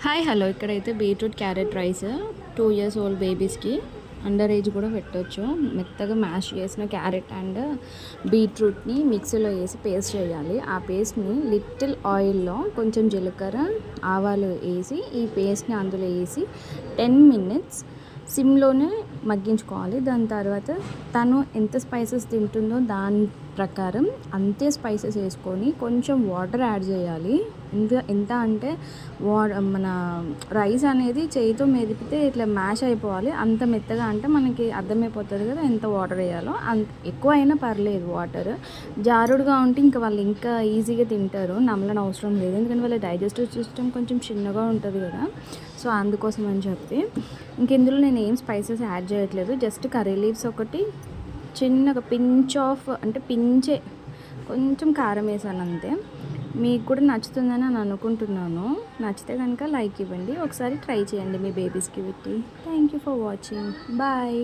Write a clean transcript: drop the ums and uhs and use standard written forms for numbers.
Hi hello ఇక్కడైతే beetroot carrot rice 2 years old బేబీస్కి under age కూడా పెట్టవచ్చు. మెత్తగా మ్యాష్ చేసిన క్యారెట్ అండ్ బీట్రూట్ని మిక్సీలో వేసి పేస్ట్ చేయాలి. ఆ పేస్ట్ని లిటిల్ ఆయిల్లో కొంచెం జీలకర్ర ఆవాలు వేసి ఈ పేస్ట్ని అందులో వేసి 10 minutes సిమ్లోనే మగ్గించుకోవాలి. దాని తర్వాత తను ఎంత స్పైసెస్ తింటుందో దాని ప్రకారం అంతే స్పైసెస్ వేసుకొని కొంచెం వాటర్ యాడ్ చేయాలి. ఎంత అంటే మన రైస్ అనేది చేయితో మెదిపితే ఇట్లా మ్యాష్ అయిపోవాలి. అంత మెత్తగా అంటే మనకి అర్థమైపోతుంది కదా ఎంత వాటర్ వేయాలో. అంత ఎక్కువ అయినా పర్లేదు వాటర్. జారుడుగా ఉంటే ఇంకా వాళ్ళు ఇంకా ఈజీగా తింటారు, నమ్మలని అవసరం లేదు. ఎందుకంటే వాళ్ళ డైజెస్టివ్ సిస్టమ్ కొంచెం చిన్నగా ఉంటుంది కదా, సో అందుకోసం అని చెప్పి ఇంక ఇందులో నేను ఏం స్పైసెస్ యాడ్ చేయట్లేదు. జస్ట్ కర్రీ లీవ్స్ ఒకటి, చిన్నగా పించ్ ఆఫ్ అంటే పించే కొంచెం కారం వేసాను అంతే. మీకు కూడా నచ్చుతుందని నేను అనుకుంటున్నాను. నచ్చితే కనుక లైక్ ఇవ్వండి, ఒకసారి ట్రై చేయండి మీ బేబీస్కి పెట్టి. Thank you for watching. Bye.